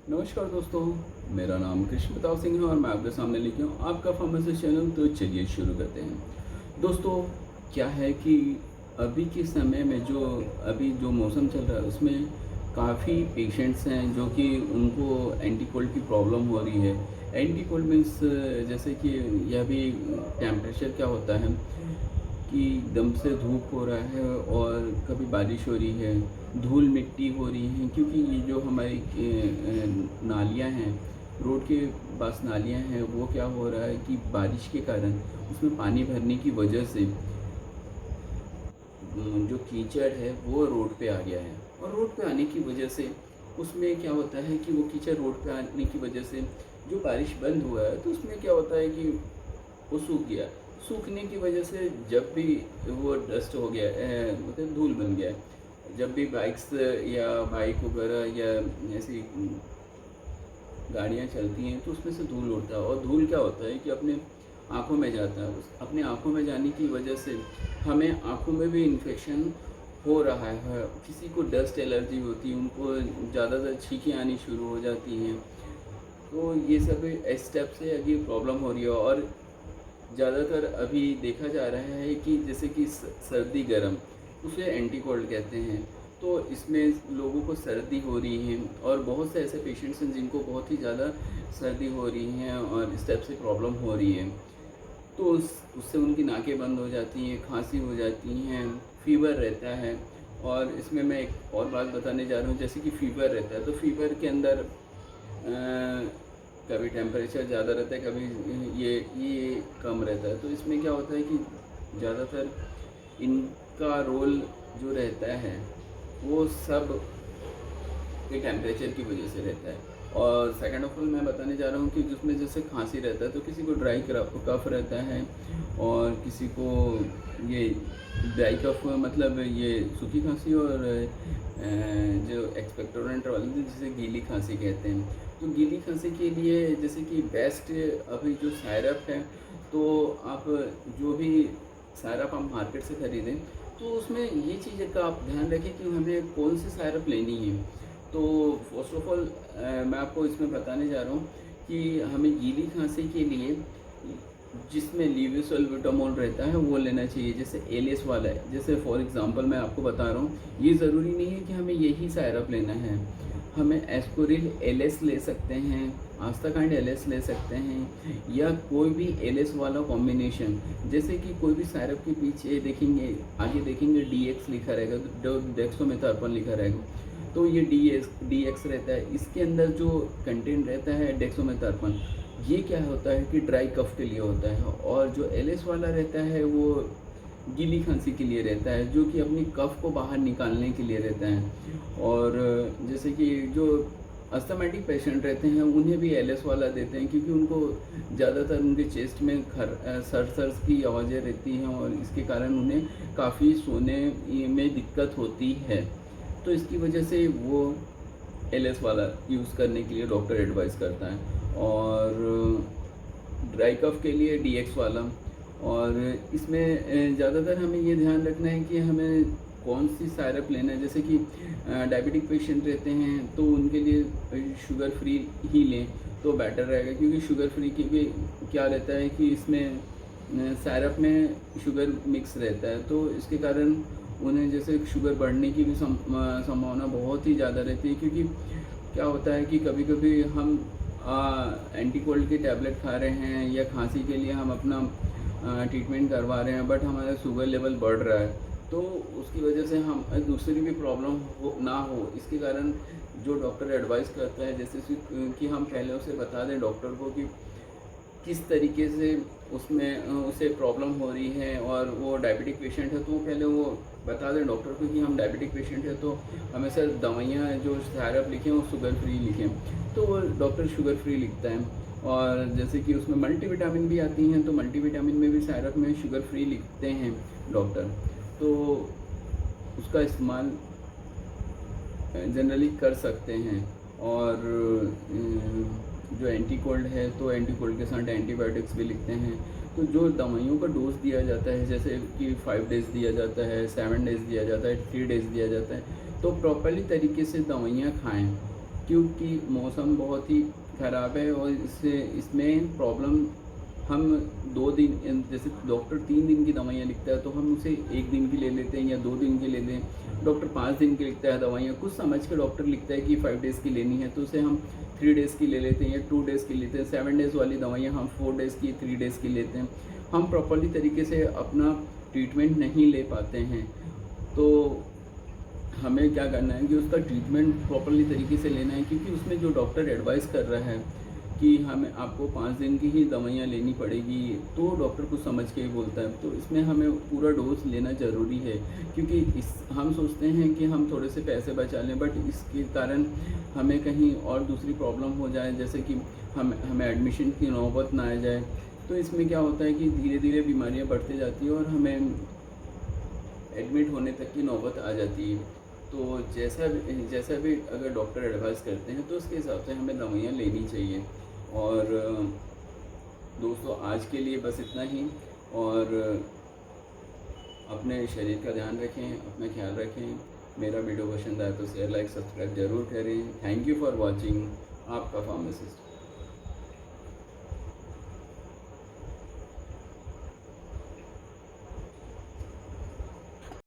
नमस्कार दोस्तों, मेरा नाम कृष्ण प्रताप सिंह है और मैं आपके सामने लेके हूँ आपका फार्मेसी चैनल। तो चलिए शुरू करते हैं। दोस्तों, क्या है कि अभी के समय में जो मौसम चल रहा है उसमें काफ़ी पेशेंट्स हैं जो कि उनको एंटी कोल्ड की प्रॉब्लम हो रही है। एंटी कोल्ड मीन्स जैसे कि यह भी टेम्परेचर क्या होता है कि एकदम से धूप हो रहा है और कभी बारिश हो रही है, धूल मिट्टी हो रही है, क्योंकि ये जो हमारी नालियाँ हैं, रोड के पास नालियाँ हैं, वो क्या हो रहा है कि बारिश के कारण उसमें पानी भरने की वजह से जो कीचड़ है वो रोड पे आ गया है। और रोड पे आने की वजह से उसमें क्या होता है कि वो कीचड़ रोड पे आने की वजह से जो बारिश बंद हुआ है तो उसमें क्या होता है कि वो सूख गया। सूखने की वजह से जब भी वो डस्ट हो गया मतलब धूल बन गया है, जब भी बाइक्स या बाइक वगैरह या ऐसी गाड़ियाँ चलती हैं तो उसमें से धूल उड़ता है। और धूल क्या होता है कि अपने आँखों में जाता है। उस अपने आँखों में जाने की वजह से हमें आँखों में भी इन्फेक्शन हो रहा है। किसी को डस्ट एलर्जी होती है, उनको ज़्यादातर छींकें आनी शुरू हो जाती हैं। तो ये सब स्टेप से अभी प्रॉब्लम हो रही है। और ज़्यादातर अभी देखा जा रहा है कि जैसे कि सर्दी गर्म, उसे एंटी कोल्ड कहते हैं। तो इसमें लोगों को सर्दी हो रही है और बहुत से ऐसे पेशेंट्स हैं जिनको बहुत ही ज़्यादा सर्दी हो रही हैं और इस टाइप से प्रॉब्लम हो रही है। तो उससे उनकी नाकें बंद हो जाती हैं, खांसी हो जाती हैं, फीवर रहता है। और इसमें मैं एक और बात बताने जा रहा हूँ, जैसे कि फ़ीवर रहता है तो फ़ीवर के अंदर कभी टेम्परेचर ज़्यादा रहता है, कभी ये कम रहता है। तो इसमें क्या होता है कि ज़्यादातर इनका रोल जो रहता है वो सब ये टेम्परेचर की वजह से रहता है। और सेकंड ऑफ ऑल मैं बताने जा रहा हूँ कि जिसमें जैसे खांसी रहता है तो किसी को ड्राई कफ रहता है और किसी को ये ड्राई कफ मतलब ये सूखी खांसी और जो एक्सपेक्टोरेंट वाली जिसे गीली खांसी कहते हैं। तो गीली खांसी के लिए जैसे कि बेस्ट अभी जो सायरप है, तो आप जो भी सायरप आप मार्केट से ख़रीदें तो उसमें ये चीज़ का आप ध्यान रखें कि हमें कौन सी सायरप लेनी है। तो फर्स्ट ऑफ ऑल मैं आपको इसमें बताने जा रहा हूँ कि हमें गीली खांसी के लिए जिसमें लीवोसल्बुटामोल रहता है वो लेना चाहिए, जैसे एलिस वाला है। जैसे फॉर एग्जांपल मैं आपको बता रहा हूँ, ये ज़रूरी नहीं है कि हमें यही सायरप लेना है। हमें एस्कोरिल एलएस ले सकते हैं, आस्ताकाइंड एलएस ले सकते हैं, या कोई भी एलएस वाला कॉम्बिनेशन। जैसे कि कोई भी सायरप के पीछे देखेंगे, आगे देखेंगे डीएक्स लिखा रहेगा, तो डेक्सोमेथासोन लिखा रहेगा। तो ये डीएक्स रहता है, इसके अंदर जो कंटेंट रहता है डेक्सोमेथासोन, ये क्या होता है कि ड्राई कफ के लिए होता है। और जो एलएस वाला रहता है वो गीली खांसी के लिए रहता है, जो कि अपनी कफ को बाहर निकालने के लिए रहता है। और जैसे कि जो अस्थमेटिक पेशेंट रहते हैं उन्हें भी एलएस वाला देते हैं, क्योंकि उनको ज़्यादातर उनके चेस्ट में सर की आवाज़ें रहती हैं और इसके कारण उन्हें काफ़ी सोने में दिक्कत होती है। तो इसकी वजह से वो एलएस वाला यूज़ करने के लिए डॉक्टर एडवाइस करता है। और ड्राई कफ के लिए डीएक्स वाला। और इसमें ज़्यादातर हमें ये ध्यान रखना है कि हमें कौन सी सायरप लेना है। जैसे कि डायबिटिक पेशेंट रहते हैं तो उनके लिए शुगर फ्री ही लें तो बेटर रहेगा, क्योंकि शुगर फ्री की भी क्या रहता है कि इसमें सायरप में शुगर मिक्स रहता है, तो इसके कारण उन्हें जैसे शुगर बढ़ने की भी संभावना बहुत ही ज़्यादा रहती है। क्योंकि क्या होता है कि कभी कभी हम एंटी कोल्ड की टैबलेट खा रहे हैं या खांसी के लिए हम अपना ट्रीटमेंट करवा रहे हैं, बट हमारा शुगर लेवल बढ़ रहा है, तो उसकी वजह से हम दूसरी भी प्रॉब्लम ना हो, इसके कारण जो डॉक्टर एडवाइस करता है जैसे कि हम पहले उसे बता दें डॉक्टर को कि किस तरीके से उसमें उसे प्रॉब्लम हो रही है। और वो डायबिटिक पेशेंट है तो पहले वो बता दें डॉक्टर को कि हम डायबिटिक पेशेंट है, तो हमें सर दवाइयाँ जो सायरप लिखें वो शुगर फ्री लिखें, तो वो डॉक्टर शुगर फ्री लिखता है। और जैसे कि उसमें मल्टीविटामिन भी आती हैं, तो मल्टीविटामिन में भी सायरप में शुगर फ्री लिखते हैं डॉक्टर, तो उसका इस्तेमाल जनरली कर सकते हैं। और जो एंटी कोल्ड है तो एंटी कोल्ड के साथ एंटीबायोटिक्स भी लिखते हैं। तो जो दवाइयों का डोज दिया जाता है, जैसे कि 5 डेज़ दिया जाता है, 7 डेज़ दिया जाता है, 3 डेज़ दिया जाता है, तो प्रॉपर्ली तरीके से दवाइयाँ खाएं। क्योंकि मौसम बहुत ही ख़राब है और इसमें प्रॉब्लम हम 2 दिन, जैसे डॉक्टर 3 दिन की दवाइयाँ लिखता है तो हम उसे 1 दिन की ले लेते हैं या 2 दिन की ले लें। डॉक्टर 5 दिन की लिखता है दवाइयाँ, कुछ समझ के डॉक्टर लिखता है कि 5 डेज़ की लेनी है तो उसे हम 3 डेज़ की ले लेते हैं या 2 डेज़ की लेते हैं। 7 डेज़ वाली दवाइयाँ हम 4 डेज़ की, 3 डेज़ की लेते हैं। हम प्रॉपर्ली तरीके से अपना ट्रीटमेंट नहीं ले पाते हैं। तो हमें क्या करना है कि उसका ट्रीटमेंट प्रॉपर्ली तरीके से लेना है, क्योंकि उसमें जो डॉक्टर एडवाइस कर रहा है कि हमें आपको 5 दिन की ही दवाइयाँ लेनी पड़ेगी, तो डॉक्टर कुछ समझ के ही बोलता है। तो इसमें हमें पूरा डोज लेना ज़रूरी है, क्योंकि हम सोचते हैं कि हम थोड़े से पैसे बचा लें, बट इसके कारण हमें कहीं और दूसरी प्रॉब्लम हो जाए, जैसे कि हमें एडमिशन की नौबत ना आ जाए। तो इसमें क्या होता है कि धीरे धीरे बीमारियाँ बढ़ती जाती है और हमें एडमिट होने तक की नौबत आ जाती है। तो जैसा भी अगर डॉक्टर एडवाइस करते हैं तो उसके हिसाब से हमें दवाइयाँ लेनी चाहिए। और दोस्तों, आज के लिए बस इतना ही। और अपने शरीर का ध्यान रखें, अपना ख्याल रखें। मेरा वीडियो पसंद आए तो शेयर, लाइक, सब्सक्राइब ज़रूर करें। Thank you for watching. आपका फार्मासिस्ट।